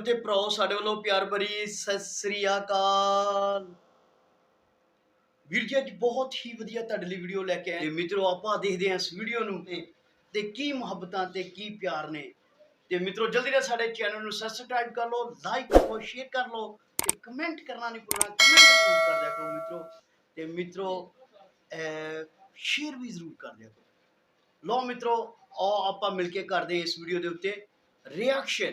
ਤੇ ਭਰਾਓ ਸਾਡੇ ਵੱਲੋਂ ਪਿਆਰ ਭਰੀ ਸਤਿ ਸ੍ਰੀ ਅਕਾਲ। ਵੀਰ ਜੀ ਅੱਜ ਬਹੁਤ ਹੀ ਵਧੀਆ ਤੁਹਾਡੇ ਲਈ ਵੀਡੀਓ ਲੈ ਕੇ ਆਏ ਮਿੱਤਰੋ। ਆਪਾਂ ਦੇਖਦੇ ਹਾਂ ਇਸ ਵੀਡੀਓ ਨੂੰ ਤੇ ਕੀ ਮੁਹੱਬਤਾਂ ਤੇ ਕੀ ਪਿਆਰ ਨੇ। ਤੇ ਮਿੱਤਰੋ ਜਲਦੀ ਨਾਲ ਸਾਡੇ ਚੈਨਲ ਨੂੰ ਸਬਸਕ੍ਰਾਈਬ ਕਰ ਲਓ, ਲਾਈਕ ਕਰੋ, ਸ਼ੇਅਰ ਕਰ ਲਓ ਤੇ ਕਮੈਂਟ ਕਰਨਾ ਨਹੀਂ ਭੁੱਲਣਾ। ਕਮੈਂਟ ਜ਼ਰੂਰ ਕਰ ਦਿਆ ਕਰੋ ਮਿੱਤਰੋ। ਤੇ ਮਿੱਤਰੋ ਸ਼ੇਅਰ ਵੀ ਜ਼ਰੂਰ ਕਰ ਦਿਆ ਕਰੋ। ਲਓ ਮਿੱਤਰੋ ਆਓ ਆਪਾਂ ਮਿਲ ਕੇ ਕਰਦੇ ਹਾਂ ਇਸ ਵੀਡੀਓ ਦੇ ਉੱਤੇ रिएक्शन।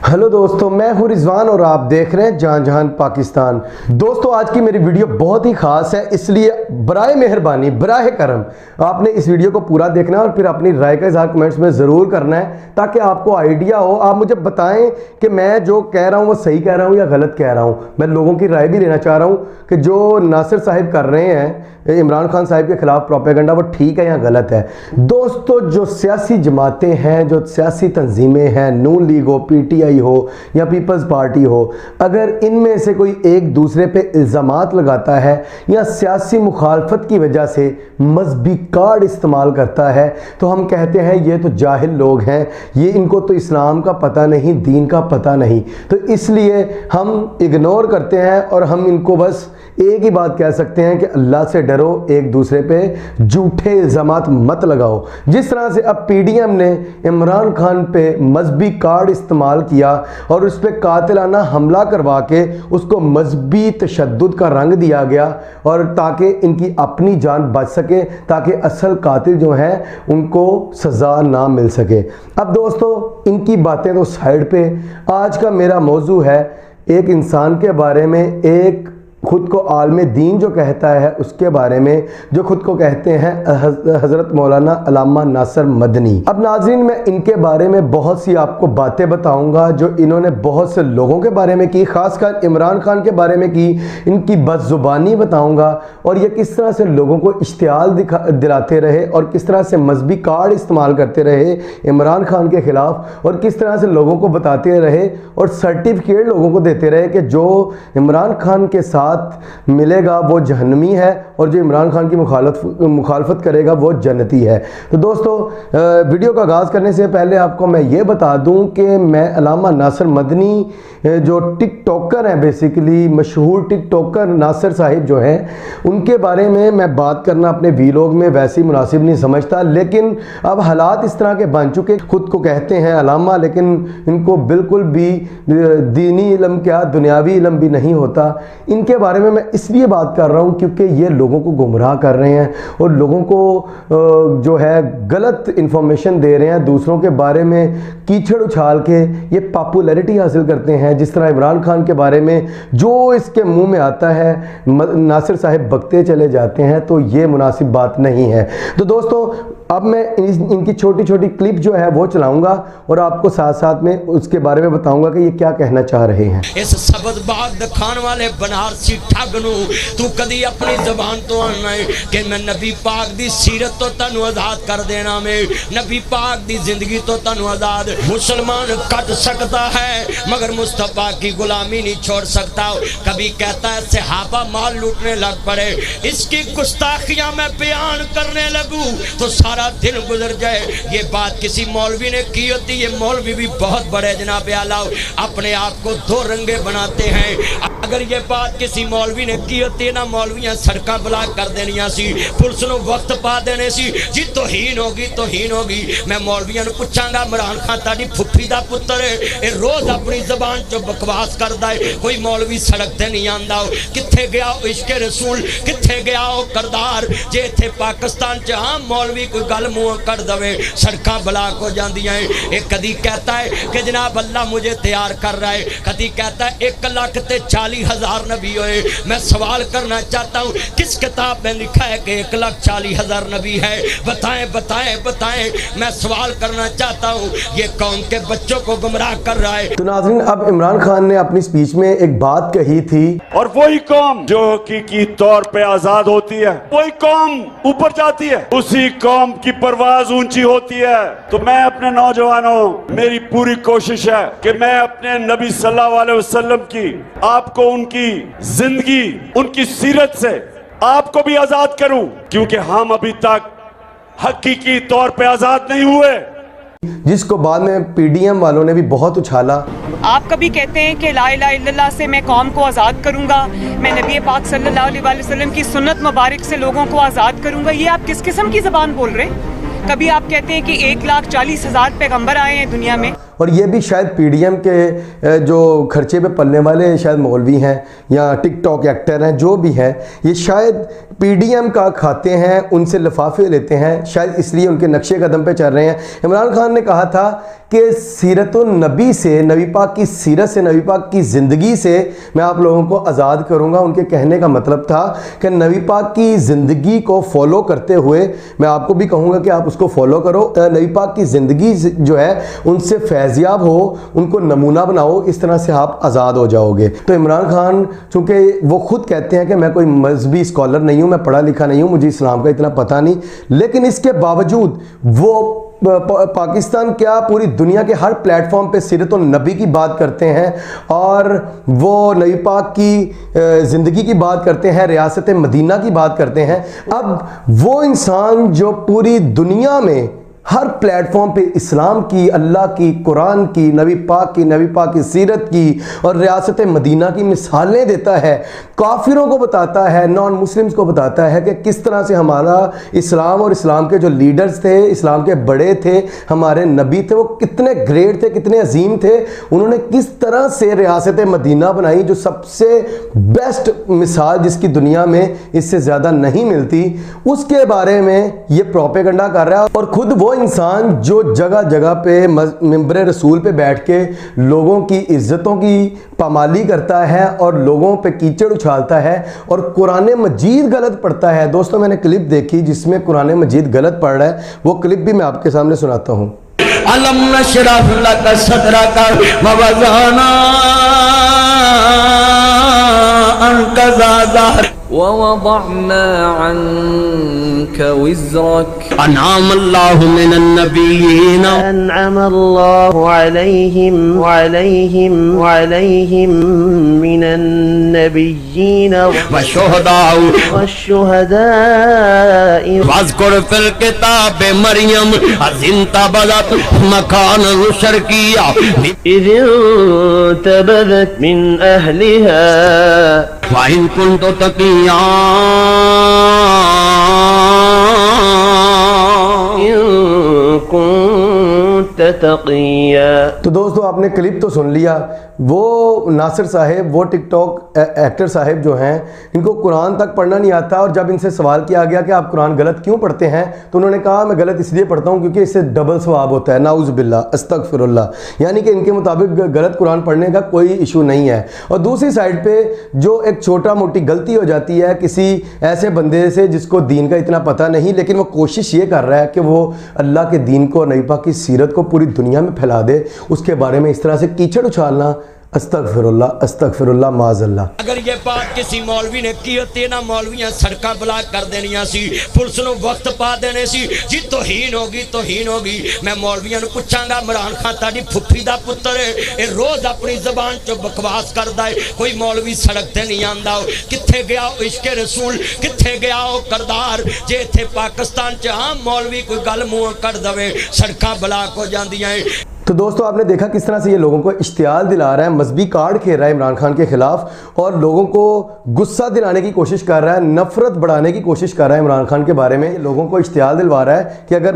हेलो दोस्तों, मैं हूं रिजवान और आप देख रहे हैं जहां जहां पाकिस्तान। दोस्तों आज की मेरी वीडियो बहुत ही खास है, इसलिए बराए मेहरबानी बराए करम आपने इस वीडियो को पूरा देखना है और फिर अपनी राय का इज़हार कमेंट्स में ज़रूर करना है ताकि आपको आइडिया हो। आप मुझे बताएं कि मैं जो कह रहा हूं वो सही कह रहा हूं या गलत कह रहा हूं। मैं लोगों की राय भी लेना चाह रहा हूं कि जो नासिर साहिब कर रहे हैं इमरान खान साहिब के खिलाफ प्रोपेगेंडा वो ठीक है या गलत है। दोस्तों जो सियासी जमातें हैं, जो सियासी तंजीमें हैं, नून लीग हो, PTI हो या पीपल्स पार्टी हो, अगर इनमें से कोई एक दूसरे पे इल्ज़ामात लगाता है या सियासी मुखालफत की वजह से मजहबी कार्ड इस्तेमाल करता है तो हम कहते हैं ये तो जाहिल लोग हैं, ये इनको तो इस्लाम का पता नहीं, दीन का पता नहीं। तो इसलिए हम इग्नोर करते हैं और हम इनको बस एक ही बात कह सकते हैं कि अल्लाह से डरो, एक दूसरे पे झूठे इल्ज़ामात मत लगाओ। जिस तरह से अब PDM ने इमरान खान पे मजहबी कार्ड इस्तेमाल किया और उस पर कातिलाना हमला करवा के उसको मजहबी तशद्दुद का रंग दिया गया और ताकि इनकी अपनी जान बच सके, ताकि असल कातिल जो हैं उनको सज़ा ना मिल सके। अब दोस्तों इनकी बातें तो साइड पे, आज का मेरा मौजू है एक इंसान के बारे में, एक खुद को आलम दीन जो कहता है उसके बारे में, जो खुद को कहते हैं हज़रत मौलाना अल्लामा नासिर मदनी। अब नाज़रीन मैं इनके बारे में बहुत सी आपको बातें बताऊंगा जो इन्होंने बहुत से लोगों के बारे में की, ख़ासकर इमरान खान के बारे में की। इनकी बदज़ुबानी बताऊंगा और ये किस तरह से लोगों को इश्तियाल दिलाते रहे और किस तरह से मजहबी कार्ड इस्तेमाल करते रहे इमरान खान के ख़िलाफ़ और किस तरह से लोगों को बताते रहे और सर्टिफिकेट लोगों को देते रहे कि जो इमरान खान के साथ मिलेगा वो जहन्नमी है और जो इमरान खान की मुखालफत करेगा वो जन्नती है। तो दोस्तों वीडियो का आगाज़ करने से पहले आपको मैं ये बता दूं कि मैं अल्लामा नासिर मदनी जो टिकटॉकर हैं, बेसिकली मशहूर टिकटॉकर नासिर साहिब जो हैं, उनके बारे में मैं बात करना अपने वीलॉग में वैसे ही मुनासिब नहीं समझता। लेकिन अब हालात इस तरह के बन चुके, खुद को कहते हैं अल्लामा लेकिन इनको बिल्कुल भी दीनी इल्म क्या दुनियावी इल्म भी नहीं होता। इनके बारे में मैं इसलिए बात कर रहा हूं क्योंकि ये लोगों को गुमराह कर रहे हैं और लोगों को जो है गलत इंफॉर्मेशन दे रहे हैं, दूसरों के बारे में कीचड़ उछाल के ये पॉपुलैरिटी हासिल करते हैं। जिस तरह इमरान खान के बारे में जो इसके मुंह में आता है नासिर साहिब बकते चले जाते हैं, तो ये मुनासिब बात नहीं है। तो दोस्तों अब मैं इनकी छोटी छोटी क्लिप जो है वो चलाऊंगा और आपको साथ साथ में उसके बारे में बताऊंगा कि ये क्या कहना चाह रहे हैं। इस शब्द बाग दिखाने वाले बनारसी ठग नू तू कदी अपनी जबान तो आना है कि मैं नबी पाक दी सीरत तो तनु आजाद कर देना, मैं नबी पाक दी जिंदगी तो तनु आजाद। मुसलमान कट सकता है मगर मुस्तफा की गुलामी नहीं छोड़ सकता। कभी कहता है सहाबा माल लूटने लग पड़े, इसकी गुस्ताखियां मैं बयान करने लगूं तो सारा दिन गुजर जाए। ये बात किसी मौलवी ने की होती, ये मौलवी भी बहुत बड़े जनाब आला अपने आप को दो रंगे बनाते हैं। अगर ये बात किसी मौलवी ने की होती ना, मौलवियां सड़क ब्लॉक कर देनिया सी, पुलिस को वक्त पा देने सी जी। तौहीन होगी। मैं मौलवियां को पूछांगा इमरान खान ताड़ी फुफी दा पुत्र है, ये रोज अपनी जबान चो बकवास करता है। कोई मौलवी सड़क ते नहीं आंदा, किथे गया इश्क रसूल, किथे गया करदार। जे इत्थे पाकिस्तान च हाँ मौलवी कोई गल मुंह कर दवे सड़क ब्लॉक हो जांदियां हैं। एक कदी कहता है कि जनाब अल्लाह मुझे तैयार कर रहा है, कदी कहता है 1,40,000 नबी होए। मैं सवाल करना चाहता हूँ किस किताब में लिखा है कि 1,40,000 नबी है? बताएं। मैं सवाल करना चाहता हूँ ये कौम के बच्चों को गुमराह कर रहा है। तो नाज़रीन अब इमरान खान ने अपनी स्पीच में एक बात कही थी, और वही कौम जो हकीकी तौर पे आजाद होती है, वही कौम ऊपर जाती है, उसी कौम की परवाज ऊंची होती है। तो मैं अपने नौजवानों, मेरी पूरी कोशिश है कि मैं अपने नबी सल्लल्लाहु अलैहि वसल्लम की, आपको उनकी जिंदगी, उनकी सीरत से आपको भी आजाद करूं, क्योंकि हम अभी तक हकीकी तौर पे आजाद नहीं हुए। जिसको बाद में PDM वालों ने भी बहुत उछाला। आप कभी कहते हैं कि ला इलाहा इल्लल्लाह से मैं कौम को आज़ाद करूंगा, मैं नबी पाक सल्लल्लाहु अलैहि वसल्लम की सुन्नत मुबारक से लोगों को आज़ाद करूंगा, ये आप किस किस्म की ज़बान बोल रहे हैं? कभी आप कहते हैं कि 1,40,000 पैगंबर आए हैं दुनिया में, और ये भी शायद PDM के जो खर्चे पे पलने वाले शायद मौलवी हैं या टिकटॉक एक्टर हैं, जो भी हैं, ये शायद PDM का खाते हैं, उनसे लिफाफे लेते हैं, शायद इसलिए उनके नक्शे कदम पे चल रहे हैं। इमरान खान ने कहा था कि सीरतुन नबी से, नबी पाक की सीरत से, नबी पाक की ज़िंदगी से मैं आप लोगों को आज़ाद करूँगा। उनके कहने का मतलब था कि नबी पाक की ज़िंदगी को फॉलो करते हुए मैं आपको भी कहूँगा कि आप उसको फॉलो करो। नबी पाक की ज़िंदगी जो है उनसे फैज़याब हो, उनको नमूना बनाओ, इस तरह से आप आज़ाद हो जाओगे। तो इमरान खान चूँकि वो खुद कहते हैं कि मैं कोई मजहबी स्कॉलर नहीं हूँ, मैं पढ़ा लिखा नहीं हूँ, मुझे इस्लाम का इतना पता नहीं, लेकिन इसके बावजूद वो पाकिस्तान क्या पूरी दुनिया के हर प्लेटफॉर्म पे सीरतुन नबी की बात करते हैं और वो नबी पाक की ज़िंदगी की बात करते हैं, रियासत मदीना की बात करते हैं। अब वो इंसान जो पूरी दुनिया में हर प्लेटफॉर्म पे इस्लाम की, अल्लाह की, कुरान की, नबी पाक की सीरत की और रियासत मदीना की मिसालें देता है, काफिरों को बताता है, नॉन मुस्लिम्स को बताता है कि किस तरह से हमारा इस्लाम और इस्लाम के जो लीडर्स थे, इस्लाम के बड़े थे, हमारे नबी थे, वो कितने ग्रेट थे, कितने अजीम थे, उन्होंने किस तरह से रियासत मदीना बनाई, जो सबसे बेस्ट मिसाल जिसकी दुनिया में इससे ज़्यादा नहीं मिलती, उसके बारे में ये प्रोपेगेंडा कर रहा है। और खुद वो इंसान जो जगह जगह पे मिंबर रसूल पे बैठ के लोगों की इज्जतों की पामाली करता है और लोगों पे कीचड़ उछालता है और कुरान मजीद गलत पढ़ता है। दोस्तों, मैंने क्लिप देखी जिसमें कुरान मजीद गलत पढ़ रहा है, वो क्लिप भी मैं आपके सामने सुनाता हूँ। अलम नशरह लक सदरक व वज़अना अन्का ज़हरक ووضعنا عنك وزرك أنعم الله من النبيين أنعم الله عليهم من النبيين والشهداء واذكر في الكتاب مريم إذ انتبذت مكانا شرقيا إذ انتبذت من أهلها وإن كنت تقيا تو دوستو آپ نے کلپ تو سن لیا۔ وہ ناصر صاحب، وہ ٹک ٹاک ایکٹر صاحب جو ہیں، ان کو قرآن تک پڑھنا نہیں آتا، اور جب ان سے سوال کیا گیا کہ آپ قرآن غلط کیوں پڑھتے ہیں تو انہوں نے کہا میں غلط اس لیے پڑھتا ہوں کیونکہ اس سے ڈبل ثواب ہوتا ہے، نعوذ باللہ، استغفر اللہ، یعنی کہ ان کے مطابق غلط قرآن پڑھنے کا کوئی ایشو نہیں ہے۔ اور دوسری سائڈ پہ جو ایک چھوٹا موٹی غلطی ہو جاتی ہے کسی ایسے بندے سے جس کو دین کا اتنا پتہ نہیں، لیکن وہ کوشش یہ کر رہا ہے کہ وہ اللہ کے دین کو، نبی پاک کی سیرت کو پوری دنیا میں پھیلا دے، اس کے بارے میں اس طرح سے کیچڑ اچھالنا، استغفر اللہ معاذ اللہ۔ اگر یہ بات کسی مولوی نے کی ہوتی ہے نا، مولویاں سڑکاں بلاک کر دینیاں سی، پولیس نو وقت پا دینے سی، جی توہین ہوگی۔ میں مولویاں نو پوچھاں گا، عمران خان تہاڈی پھپھی دا پتر ہے، اے روز اپنی زبان چ بکواس کردا ہے، کوئی مولوی سڑک تے نہیں آندا، کتھے گیا او عشق رسول، کتھے گیا او کردار؟ جے ایتھے پاکستان چ عام مولوی کوئی گل منہ کر دے، سڑکاں بلاک ہو جاندیاں ہیں۔ تو دوستو آپ نے دیکھا کس طرح سے یہ لوگوں کو اشتعال دلا رہا ہے، مذہبی کارڈ کھیل رہا ہے عمران خان کے خلاف، اور لوگوں کو غصہ دلانے کی کوشش کر رہا ہے، نفرت بڑھانے کی کوشش کر رہا ہے عمران خان کے بارے میں، لوگوں کو اشتعال دلوا رہا ہے کہ اگر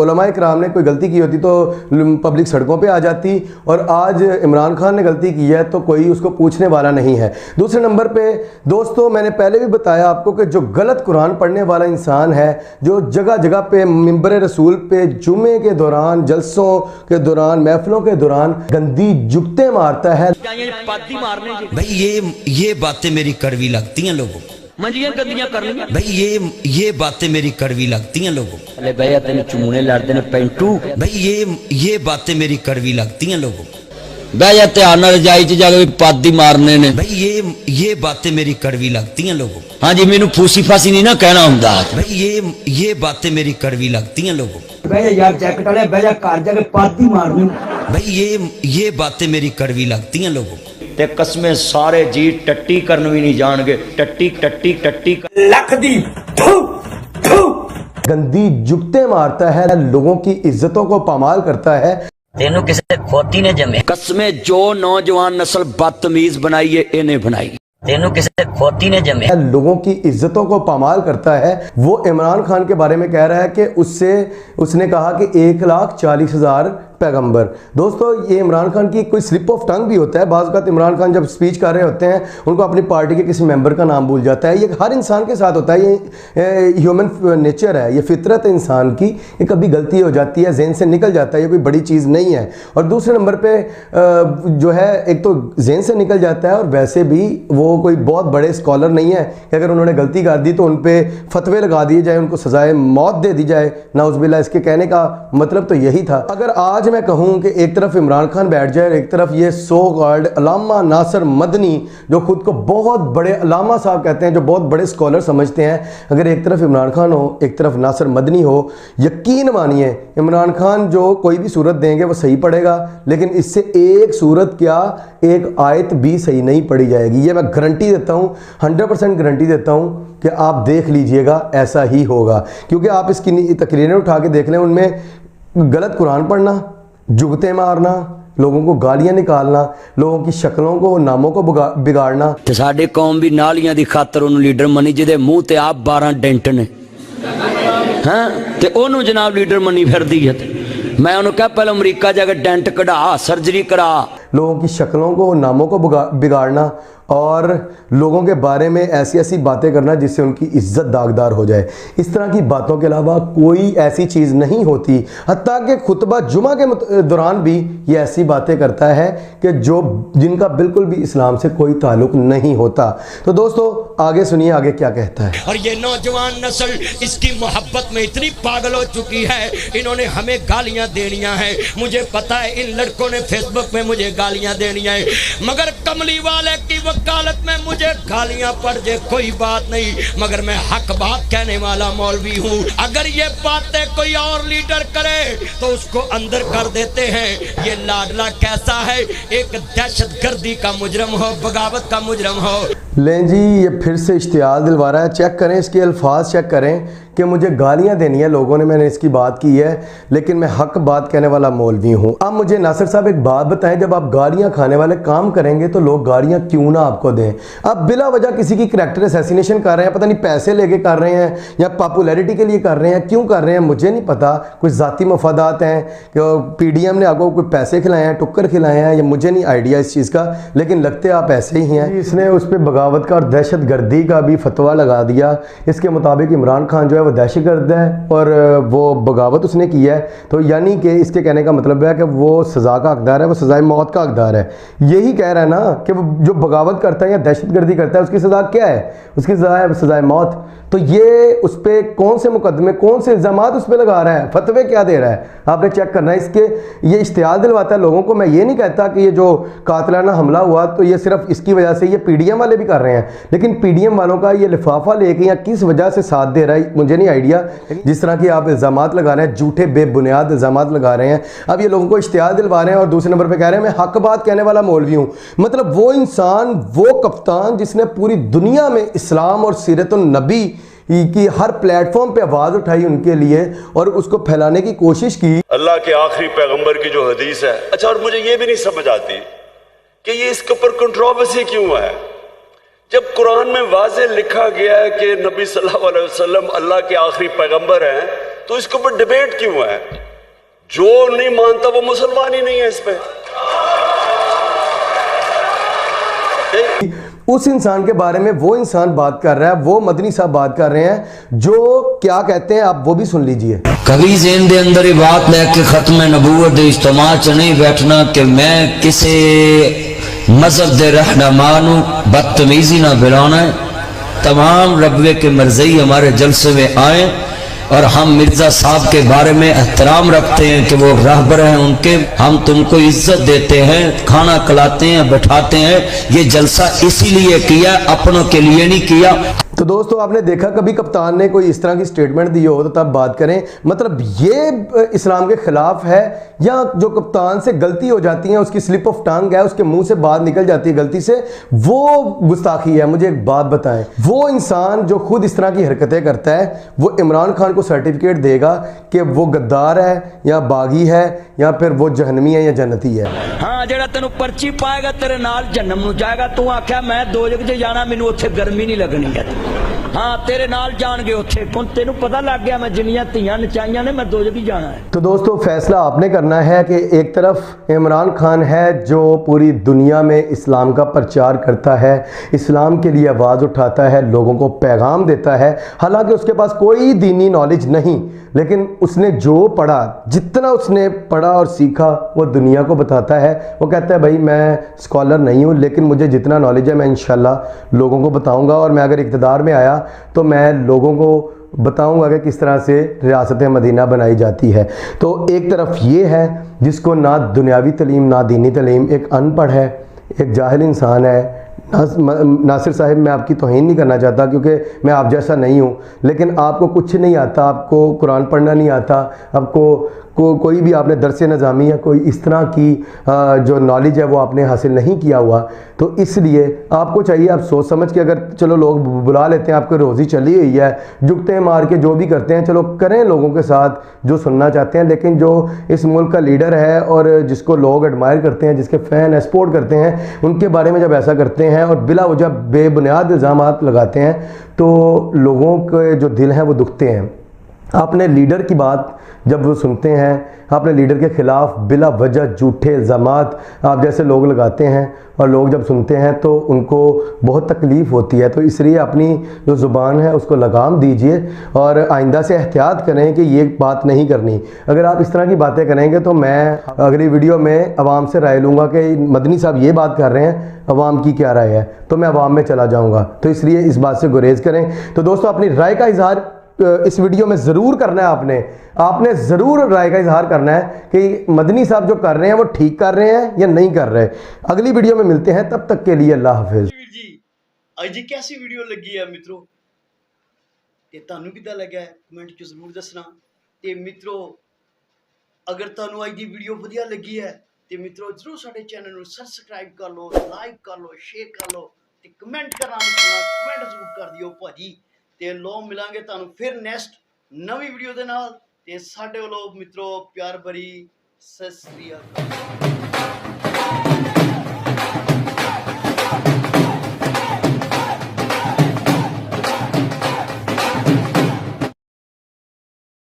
علماء کرام نے کوئی غلطی کی ہوتی تو پبلک سڑکوں پہ آ جاتی، اور آج عمران خان نے غلطی کی ہے تو کوئی اس کو پوچھنے والا نہیں ہے۔ دوسرے نمبر پہ دوستو میں نے پہلے بھی بتایا آپ کو کہ جو غلط قرآن پڑھنے والا انسان ہے، جو جگہ جگہ پہ منبر رسول پہ جمعے کے دوران، جلسوں کے دوران، محفلوں کے دوران گندی جبتیں مارتا ہے، بھئی یہ باتیں میری کڑوی لگتی ہیں لوگوں کو، بھئی یہ باتیں میری کڑوی لگتی ہیں لوگوں کو، بھئی یہ باتیں میری کڑوی لگتی ہیں لوگوں کو، بہ جا دھیان رجائی چ جا کے پادی مارنے نے، بھئی یہ باتیں میری کڑوی لگتی ہیں لوگوں کو، ہاں جی مینوں پھوسی پھاسی نہیں نہ کہنا ہوندا، بھئی یہ باتیں میری کڑوی لگتی ہیں لوگوں کو، بہ جا یار جیکٹ والے، بہ جا گھر جا کے پادی مارنی، بھئی یہ باتیں میری کڑوی لگتی ہیں لوگوں کو۔ تے قسمیں سارے جی ٹٹی کرن بھی نہیں جان گے، ٹٹی لکھ دی تھو تھو गंदी जुगते मारता है, लोगों की इज्जतों को पामाल करता है। तेनू किसी खोती ने जमे कस्में जो नौजवान नस्ल बदतमीज बनाई है इन्हें बनाई, तेनू किसी खोती ने जमे लोगों की इज्जतों को पामाल करता है। वो इमरान खान के बारे में कह रहा है कि उसने कहा कि 1,40,000 पैगंबर। दोस्तों ये इमरान खान की कोई स्लिप ऑफ टंग भी होता है। बाज़ औक़ात इमरान खान जब स्पीच कर रहे होते हैं उनको अपनी पार्टी के किसी मेंबर का नाम भूल जाता है। ये हर इंसान के साथ होता है, ये ह्यूमन नेचर है, ये फितरत है इंसान की। ये कभी गलती हो जाती है, ज़हन से निकल जाता है, ये कोई बड़ी चीज़ नहीं है। और दूसरे नंबर पे जो है एक तो ज़हन से निकल जाता है और वैसे भी वो कोई बहुत बड़े स्कॉलर नहीं है कि अगर उन्होंने गलती कर दी तो उन पर फतवे लगा दिए जाए, उनको सजाए मौत दे दी जाए, नाउज़ुबिल्लाह। इसके कहने का मतलब तो यही था। अगर आज मैं कहूँ कि एक तरफ इमरान खान बैठ जाए और एक तरफ ये सो कॉल्ड अल्लामा नासिर मदनी जो खुद को बहुत बड़े अल्लामा साहब कहते हैं, जो बहुत बड़े स्कॉलर समझते हैं, अगर एक तरफ इमरान खान हो एक तरफ नासिर मदनी हो, यकीन मानिए इमरान खान जो कोई भी सूरत देंगे वो सही पड़ेगा, लेकिन इससे एक सूरत क्या एक आयत भी सही नहीं पढ़ी जाएगी। ये मैं गारंटी देता हूँ, 100% गारंटी देता हूँ कि आप देख लीजिएगा ऐसा ही होगा। क्योंकि आप इसकी तकरीरें उठा के देख लें, उनमें गलत कुरान पढ़ना, जुगते मारना, लोगों को गालियां निकालना, लोगों की शक्लों को नामों को बिगाड़ना। ते साडे कौम भी नालियां दी खातर उन्होंने लीडर मनी जिहदे मुंह ते आप 12 डेंट ने, हाँ ते ओनू जनाब लीडर मनी फिरदी है। मैं उन्होंने कहा पहले अमरीका जाकर डेंट कढ़ा, सर्जरी करा। लोगों की शक्लों को नामों को बिगाड़ना और लोगों के बारे में ऐसी ऐसी बातें करना जिससे उनकी इज्जत दागदार हो जाए। इस तरह की बातों के अलावा कोई ऐसी चीज़ नहीं होती। हत्ता कि खुतबा जुमा के दौरान भी ये ऐसी बातें करता है कि जिनका बिल्कुल भी इस्लाम से कोई ताल्लुक नहीं होता। तो दोस्तों आगे सुनिए आगे क्या कहता है। और ये नौजवान नस्ल इसकी मोहब्बत में इतनी पागल हो चुकी है, इन्होंने हमें गालियां देनियां हैं। मुझे पता है इन लड़कों ने फेसबुक में मुझे गालियां देनी है, मगर कमली वाले की वकालत में मुझे गालियां पड़ जाए कोई बात नहीं, मगर मैं हक बात कहने वाला मौलवी हूँ। अगर ये बातें कोई और लीडर करे तो उसको अंदर कर देते हैं। ये लाडला कैसा है, एक दहशत गर्दी का मुजरम हो, बगावत का मुजरम हो। लें जी ये फिर से इश्तियाल दिलवा रहा है। चेक करें इसके अल्फाज, चेक करें कि मुझे गालियां देनी है लोगों ने, मैंने इसकी बात की है, लेकिन मैं हक बात कहने वाला मौलवी हूँ। अब मुझे नासिर साहब एक बात बताएं, जब आप गालियां खाने वाले काम करेंगे तो लोग गालियां क्यों ना आपको दें? आप बिला वजह किसी की करैक्टर असैसिनेशन कर रहे हैं, पता नहीं पैसे लेके कर रहे हैं या पॉपुलैरिटी के लिए कर रहे हैं, क्यों कर रहे हैं मुझे नहीं पता। कुछ ज़ाती मफादात हैं कि PDM ने आपको कोई पैसे खिलाए हैं, टुक्कर खिलाए हैं, या मुझे नहीं आइडिया इस चीज़ का, लेकिन लगते आप ऐसे ही हैं। इसने उस पर बगावत का और दहशत गर्दी का भी फतवा लगा दिया। इसके मुताबिक इमरान खान जो है वो दहशत गर्द है और वो बगावत उसने की है, तो यानी कि इसके कहने का मतलब है कि वो सज़ा का हकदार है, वो सज़ाए मौत का हकदार है। यही कह रहा है ना कि वो जो बगावत करता है या दहशत गर्दी करता है उसकी सज़ा क्या है? उसकी सज़ा है सज़ाए मौत। तो ये उस पर कौन से मुकदमे, कौन से इल्ज़ामात उस पर लगा रहा है, फतवे क्या दे रहा है, आपने चेक करना है। इसके ये इश्तियाल दिलवाता है लोगों को। मैं ये नहीं कहता कि ये जो कातिलाना हमला हुआ तो ये सिर्फ इसकी वजह से, ये PDM वाले भी कर रहे हैं, लेकिन PDM वालों का ये लिफाफा लेके या किस वजह से साथ दे रहा है मुझे नहीं आइडिया। जिस तरह की आप इल्ज़ामात लगा रहे हैं, झूठे बेबुनियाद इल्ज़ामात लगा रहे हैं, अब ये लोगों को इश्तियाल दिलवा रहे हैं और दूसरे नंबर पर कह रहे हैं मैं हक बात कहने वाला मौलवी हूँ। मतलब वो इंसान, वो कप्तान जिसने पूरी दुनिया में इस्लाम और सीरतुन नबी की हर प्लेटफॉर्म पे आवाज़ उठाई उनके लिए और उसको फैलाने की कोशिश की। अल्लाह के आखिरी पैगंबर की जो हदीस है, अच्छा, और मुझे ये भी नहीं समझ आती कि ये इसके ऊपर कंट्रोवर्सी क्यों है, जब कुरान में वाज़े लिखा गया है कि नबी सल्लल्लाहु अलैहि वसल्लम अल्लाह के आखिरी पैगंबर हैं, तो इसके ऊपर डिबेट क्यों है? जो नहीं मानता वो मुसलमान ही नहीं है। इस पे उस इंसान के बारे में वो इंसान बात कर रहा है, वो मदनी साहब बात कर रहे हैं, जो क्या कहते हैं आप वो भी सुन लीजिए। कभी ज़हन दे अंदर ये बात लेके खत्म नबूवत दे इज्तिमा च नहीं बैठना कि मैं किसी मजहब दे रहनुमा नू बदतमीजी ना बुलाना है। तमाम रब्बे के मर्ज़ी हमारे जलसे में आए और हम मिर्जा साहब के बारे में एहतराम रखते हैं कि वो रहबर हैं उनके, हम तुमको इज्जत देते हैं, खाना खिलाते हैं, बैठाते हैं। ये जलसा इसीलिए किया, अपनों के लिए नहीं किया। तो दोस्तों आपने देखा कभी कप्तान ने कोई इस तरह की स्टेटमेंट दी हो तो तब बात करें, मतलब ये इस्लाम के खिलाफ है, या जो कप्तान से गलती हो जाती है, उसकी स्लिप ऑफ टंग है, उसके मुंह से बात निकल जाती है गलती से, वो गुस्ताखी है? मुझे एक बात बताएं, वो इंसान जो खुद इस तरह की हरकतें करता है वो इमरान खान को सर्टिफिकेट देगा कि वो गद्दार है या बागी है या फिर वो जहन्नमी है या जन्नती है? हाँ, जेड़ा तेन पर्ची पाएगा तेरे नाल जन्नम नूं जाएगा। तू आख्या मैं दोजख च जाना, मैनू उत्थे गर्मी नहीं लगनी है। हाँ, तेरे नाल जान गए उत्थे, हुण तेनू पता लग गया मैं जिन्नियां धीयां नचाइयां ने मैं दोजख ही जाना है। तो दोस्तों फैसला आपने करना है कि एक तरफ इमरान खान है जो पूरी दुनिया में इस्लाम का प्रचार करता है, इस्लाम के लिए आवाज़ उठाता है, लोगों को पैगाम देता है, हालांकि उसके पास कोई दीनी नॉलेज नहीं, लेकिन उसने जो पढ़ा, जितना उसने पढ़ा और सीखा वो दुनिया को बताता है। वो कहता है भाई मैं स्कॉलर नहीं हूँ, लेकिन मुझे जितना नॉलेज है मैं इंशाल्लाह लोगों को बताऊँगा, और मैं अगर इक़्तिदार में आया तो मैं लोगों को बताऊंगा कि किस तरह से रियासत मदीना बनाई जाती है। तो एक तरफ ये है जिसको ना दुनियावी तलीम ना दीनी तलीम, एक अनपढ़ है, एक जाहिल इंसान है। नासिर साहिब मैं आपकी तौहीन नहीं करना चाहता क्योंकि मैं आप जैसा नहीं हूँ, लेकिन आपको कुछ नहीं आता, आपको कुरान पढ़ना नहीं आता, आपको कोई भी आपने दरस नज़ामी या कोई इस तरह की जो नॉलेज है वो आपने हासिल नहीं किया हुआ, तो इसलिए आपको चाहिए आप सोच समझ के, अगर चलो लोग बुला लेते हैं, आपकी रोज़ी चली हुई है, जुगते मार के जो भी करते हैं चलो करें लोगों के साथ जो सुनना चाहते हैं, लेकिन जो इस मुल्क का लीडर है और जिसको लोग एडमायर करते हैं, जिसके फ़ैन सपोर्ट करते हैं, उनके बारे में जब ऐसा करते हैं और बिला वजह बेबुनियाद इल्ज़ामात लगाते हैं तो लोगों के जो दिल हैं वो दुखते हैं। आपने लीडर की बात जब वो सुनते हैं, आपने लीडर के ख़िलाफ़ बिला वजह झूठे इल्ज़ामात आप जैसे लोग लगाते हैं, और लोग जब सुनते हैं तो उनको बहुत तकलीफ़ होती है। तो इसलिए अपनी जो ज़ुबान है उसको लगाम दीजिए और आइंदा से एहतियात करें कि ये बात नहीं करनी। अगर आप इस तरह की बातें करेंगे तो मैं अगली वीडियो में आवाम से राय लूँगा कि मदनी साहब ये बात कर रहे हैं, आवाम की क्या राय है, तो मैं आवाम में चला जाऊँगा। तो इसलिए इस बात से गुरेज करें। तो दोस्तों अपनी राय का इजहार इस वीडियो में ज़रूर करना है, आपने ज़रूर राय का इजहार करना है कि मदनी साहब जो कर रहे हैं वो ठीक कर रहे हैं या नहीं कर रहे। अगली वीडियो में मिलते हैं, तब तक के लिए अल्लाह हाफिज़। जी आज कैसी वीडियो लगी है मित्रों, ते तुहानू किदां लग्या है कमेंट च जरूर दसना। ते मित्रों अगर तुहानू आज दी वीडियो वधिया लगी है ते मित्रों जरूर साडे चैनल नू सबसक्राइब कर लो, लाइक कर लो, शेयर कर लो ते कमेंट करना नहीं भुलना, कमेंट जरूर कर दियो भाजी। ते लो मिलांगे तुहानू फिर नेक्स्ट नवी वीडियो दे नाल। ते साडे वालों मित्रों प्यार भरी सत श्री अकाल।